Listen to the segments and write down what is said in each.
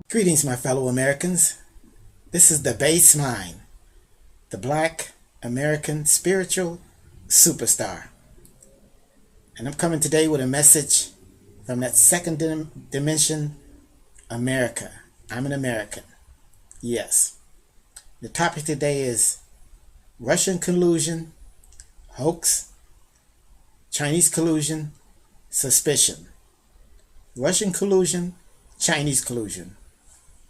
Greetings, my fellow Americans. This is the Baseline, the Black American spiritual superstar. And I'm coming today with a message from that second dimension, America. I'm an American. Yes. The topic today is Russian collusion, hoax, Chinese collusion, suspicion. Russian collusion, Chinese collusion.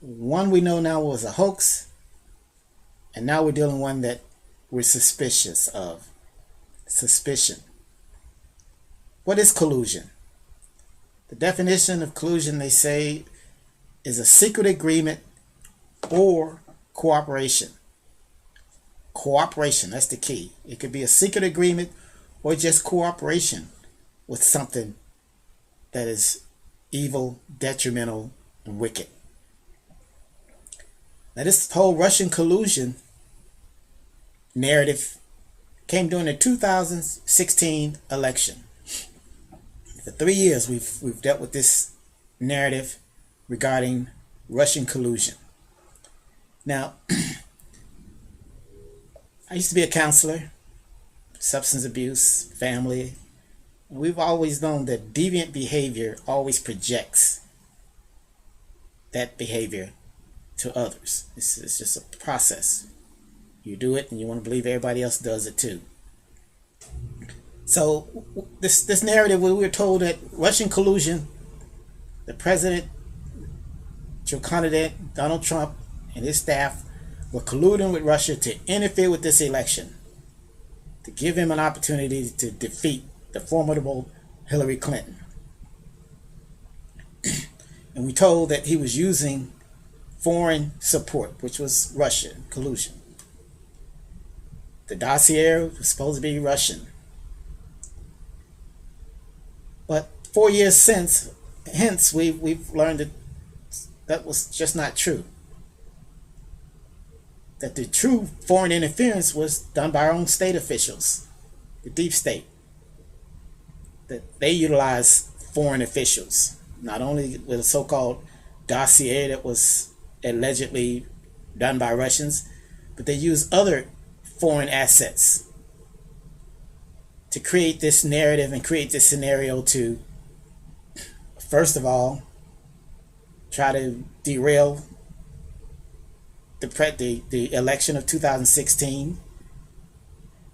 One we know now was a hoax, and now we're dealing with one that we're suspicious of. Suspicion. What is collusion? The definition of collusion, they say, is a secret agreement or cooperation. Cooperation, that's the key. It could be a secret agreement or just cooperation with something that is evil, detrimental, and wicked. Now, this whole Russian collusion narrative came during the 2016 election. For 3 years, we've dealt with this narrative regarding Russian collusion. Now, I used to be a counselor, substance abuse, family. And we've always known that deviant behavior always projects that behavior to others. It's just a process. You do it and you want to believe everybody else does it too. So this narrative, we were told that Russian collusion, the president, your candidate, Donald Trump, and his staff were colluding with Russia to interfere with this election, to give him an opportunity to defeat the formidable Hillary Clinton. And we told that he was using foreign support, which was Russian collusion. The dossier was supposed to be Russian. But 4 years hence, we've learned that that was just not true. That the true foreign interference was done by our own state officials, the deep state. That they utilized foreign officials, not only with a so-called dossier that was allegedly done by Russians, but they used other foreign assets to create this narrative and create this scenario to, first of all, try to derail the election of 2016,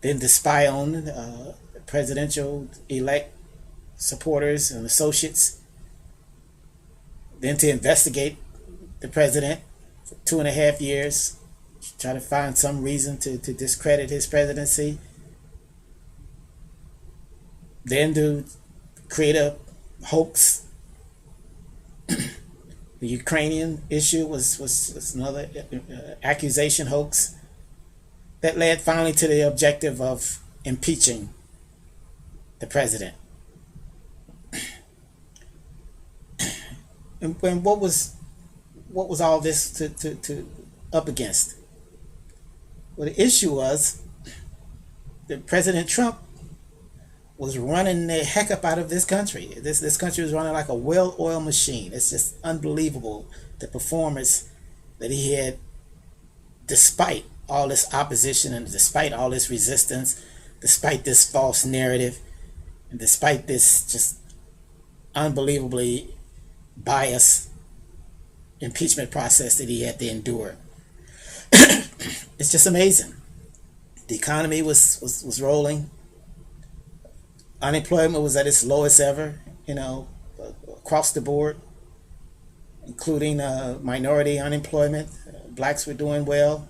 then to spy on presidential elect supporters and associates, then to investigate the president for 2.5 years, try to find some reason to discredit his presidency, then to create a hoax. The Ukrainian issue was another accusation hoax that led finally to the objective of impeaching the president. And what was all this to up against? Well, the issue was that President Trump was running the heck up out of this country. This country was running like a well-oiled machine. It's just unbelievable, the performance that he had, despite all this opposition and despite all this resistance, despite this false narrative, and despite this just unbelievably biased impeachment process that he had to endure. It's just amazing. The economy was rolling. Unemployment was at its lowest ever, across the board, including minority unemployment. Blacks were doing well.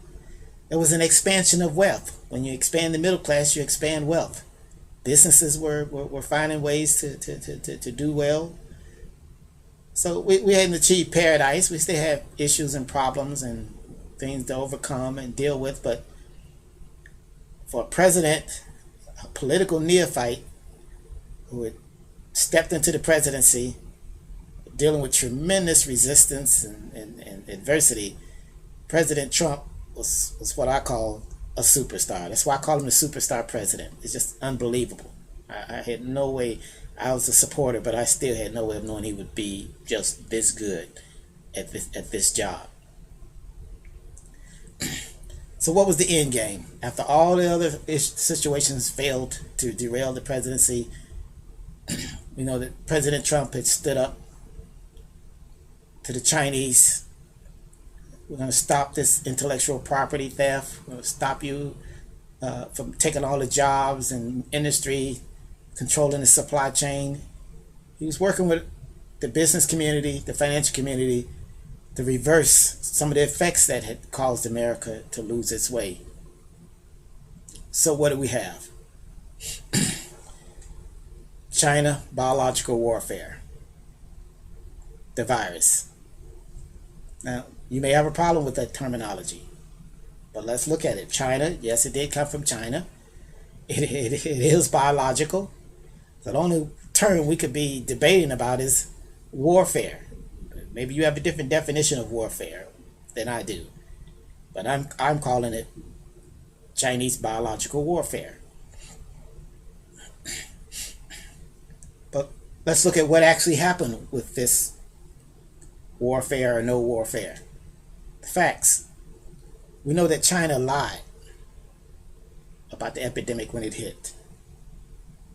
There was an expansion of wealth. When you expand the middle class, you expand wealth. Businesses were finding ways to do well. So we hadn't achieved paradise. We still have issues and problems and things to overcome and deal with. But for a president, a political neophyte who had stepped into the presidency, dealing with tremendous resistance and adversity, President Trump was what I call a superstar. That's why I call him the superstar president. It's just unbelievable. I had no way. I was a supporter, but I still had no way of knowing he would be just this good at this job. So what was the end game? After all the other situations failed to derail the presidency, we know that President Trump had stood up to the Chinese. We're going to stop this intellectual property theft. We're going to stop you from taking all the jobs and industry, controlling the supply chain. He was working with the business community, the financial community, to reverse some of the effects that had caused America to lose its way. So what do we have? China biological warfare. The virus. Now, you may have a problem with that terminology, but let's look at it. China, yes, it did come from China. It is biological. The only term we could be debating about is warfare. Maybe you have a different definition of warfare than I do, but I'm calling it Chinese biological warfare. But let's look at what actually happened with this warfare or no warfare. The facts. We know that China lied about the epidemic when it hit,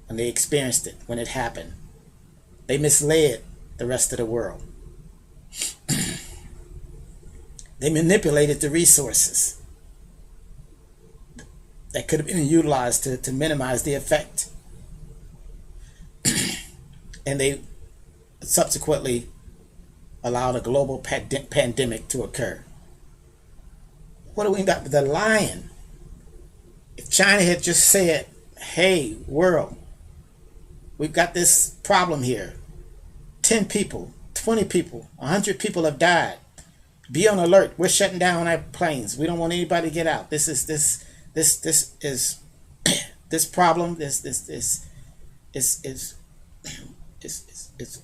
when they experienced it, when it happened. They misled the rest of the world. They manipulated the resources that could have been utilized to minimize the effect. And they subsequently allowed a global pandemic to occur. What do we got with the lying? If China had just said, hey, world, we've got this problem here. 10 people, 20 people, 100 people have died. Be on alert. We're shutting down our planes. We don't want anybody to get out. This problem. This is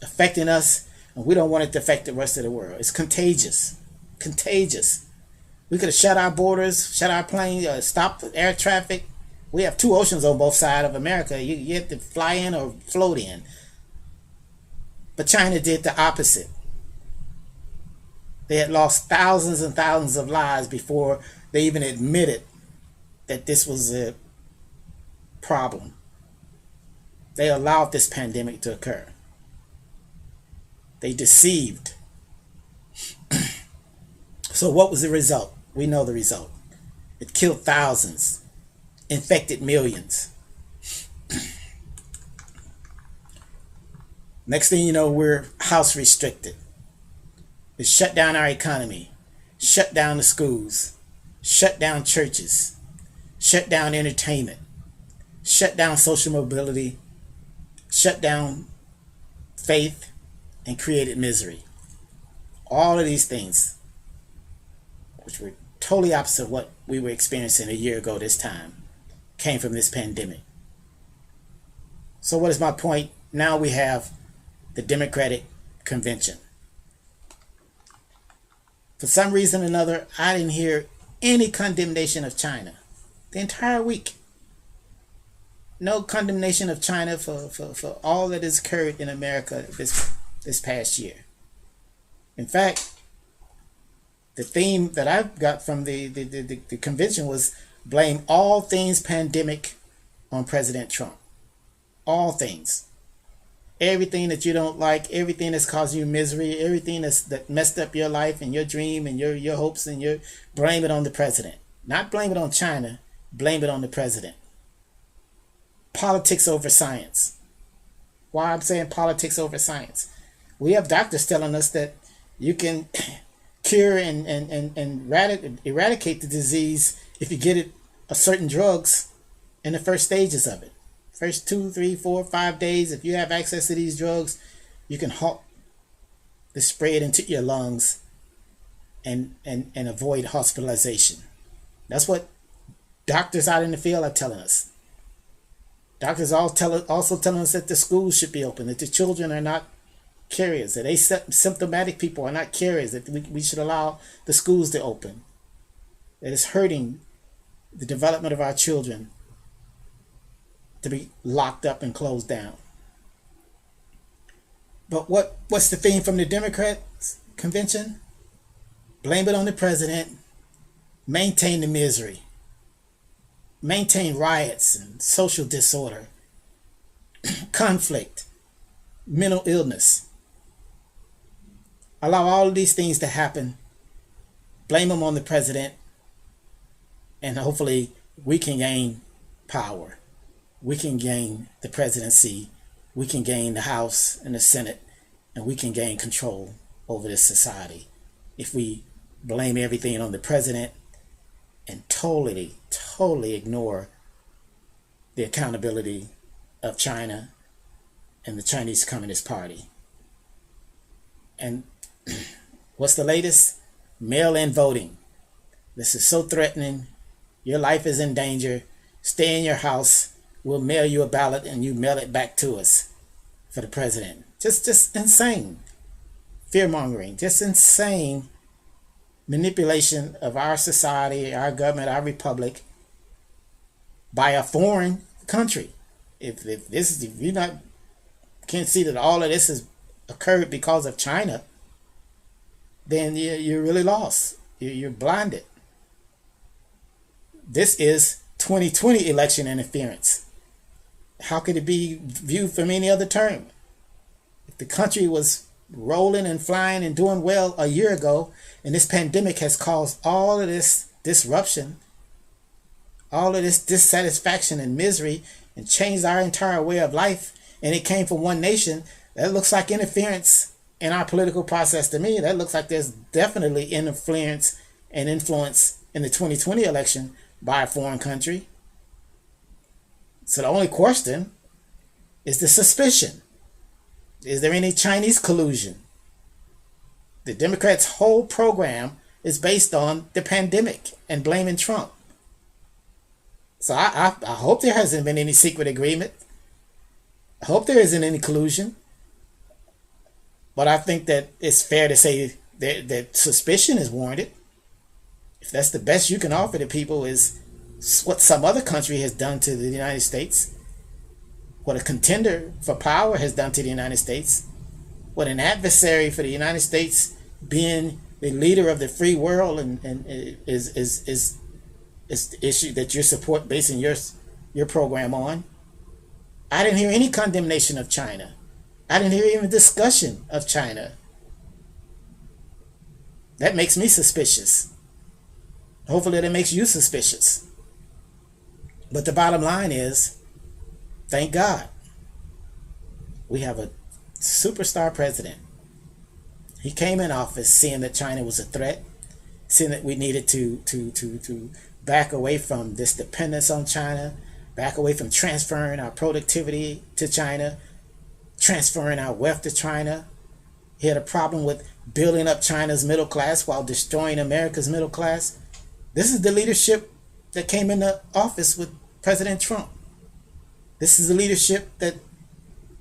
affecting us, and we don't want it to affect the rest of the world. It's contagious. Contagious. We could have shut our borders, shut our planes, stopped air traffic. We have two oceans on both sides of America. You have to fly in or float in. But China did the opposite. They had lost thousands and thousands of lives before they even admitted that this was a problem. They allowed this pandemic to occur. They deceived. So what was the result? We know the result. It killed thousands, infected millions. Next thing you know, we're house restricted. It shut down our economy, shut down the schools, shut down churches, shut down entertainment, shut down social mobility, shut down faith, and created misery. All of these things, which were totally opposite of what we were experiencing a year ago this time, came from this pandemic. So what is my point? Now we have the Democratic Convention. For some reason or another, I didn't hear any condemnation of China the entire week. No condemnation of China for all that has occurred in America this past year. In fact, the theme that I got from the convention was blame all things pandemic on President Trump. All things. Everything that you don't like, everything that's causing you misery, everything that messed up your life and your dream and your hopes, and your blame it on the president. Not blame it on China, blame it on the president. Politics over science. Why I'm saying politics over science? We have doctors telling us that you can cure and eradicate the disease if you get it certain drugs in the first stages of it. First 2, 3, 4, 5 days, if you have access to these drugs, you can halt the spread into your lungs and avoid hospitalization. That's what doctors out in the field are telling us. Doctors also telling us that the schools should be open, that the children are not carriers, that asymptomatic people are not carriers, that we should allow the schools to open. That it's hurting the development of our children to be locked up and closed down. But what's the theme from the Democrats convention? blame it on the president, maintain the misery, maintain riots and social disorder, conflict, mental illness. Allow all of these things to happen, blame them on the president, and hopefully we can gain power. We can gain the presidency, we can gain the House and the Senate, and we can gain control over this society if we blame everything on the president and totally ignore the accountability of China and the Chinese Communist Party. And what's the latest? Mail-in voting. This is so threatening. Your life is in danger. Stay in your house. We'll mail you a ballot and you mail it back to us for the president. Just insane. Fear-mongering. Just insane manipulation of our society, our government, our republic by a foreign country. If you can't see that all of this has occurred because of China, then you're really lost. You're blinded. This is 2020 election interference. How could it be viewed from any other term? If the country was rolling and flying and doing well a year ago, and this pandemic has caused all of this disruption, all of this dissatisfaction and misery, and changed our entire way of life, and it came from one nation, that looks like interference in our political process to me. That looks like there's definitely interference and influence in the 2020 election by a foreign country. So the only question is the suspicion. Is there any Chinese collusion? The Democrats' whole program is based on the pandemic and blaming Trump. So I hope there hasn't been any secret agreement. I hope there isn't any collusion. But I think that it's fair to say that suspicion is warranted. If that's the best you can offer to people is what some other country has done to the United States, what a contender for power has done to the United States, what an adversary for the United States being the leader of the free world and is the issue that you support basing your program on. I didn't hear any condemnation of China. I didn't hear even discussion of China. That makes me suspicious. Hopefully that makes you suspicious. But the bottom line is, thank God, we have a superstar president. He came in office seeing that China was a threat, seeing that we needed to back away from this dependence on China, back away from transferring our productivity to China, transferring our wealth to China. He had a problem with building up China's middle class while destroying America's middle class. This is the leadership that came into office with President Trump. This is the leadership that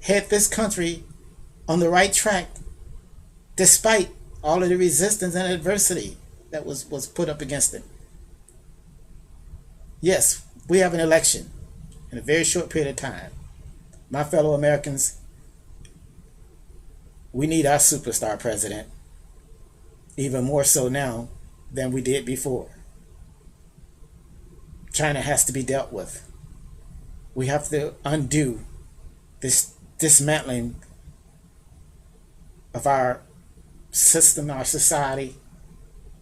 had this country on the right track despite all of the resistance and adversity that was put up against it. Yes, we have an election in a very short period of time. My fellow Americans, we need our superstar president even more so now than we did before. China has to be dealt with. We have to undo this dismantling of our system, our society.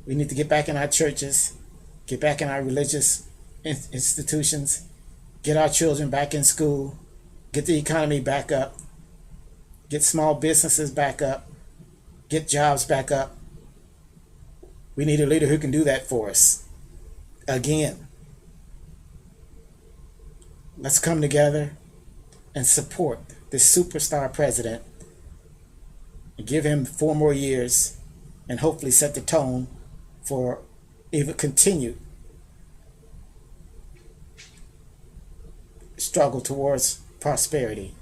We need to get back in our churches, get back in our religious institutions, get our children back in school, get the economy back up, get small businesses back up, get jobs back up. We need a leader who can do that for us. Again, let's come together and support this superstar president and give him 4 more years and hopefully set the tone for even continued struggle towards prosperity.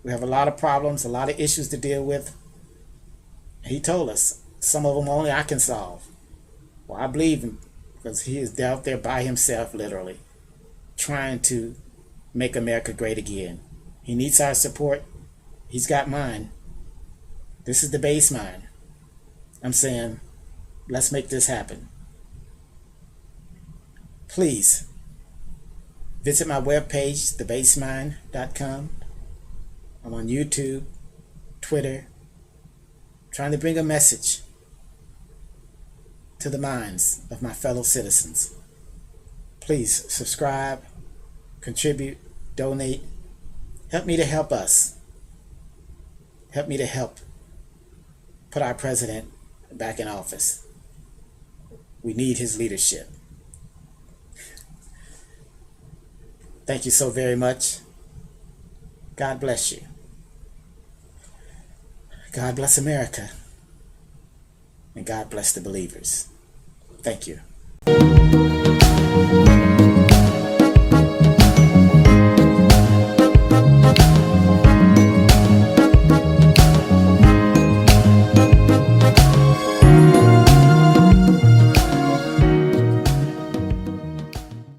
We have a lot of problems, a lot of issues to deal with. He told us some of them only I can solve. Well, I believe him because he is out there by himself, literally, trying to make America great again. He needs our support. He's got mine. This is the baseline. I'm saying Let's make this happen. Please visit my webpage, thebasemind.com. I'm on YouTube, Twitter, trying to bring a message to the minds of my fellow citizens. Please subscribe, contribute, donate. Help me to help us. Help me to help put our president back in office. We need his leadership. Thank you so very much. God bless you. God bless America. And God bless the believers. Thank you.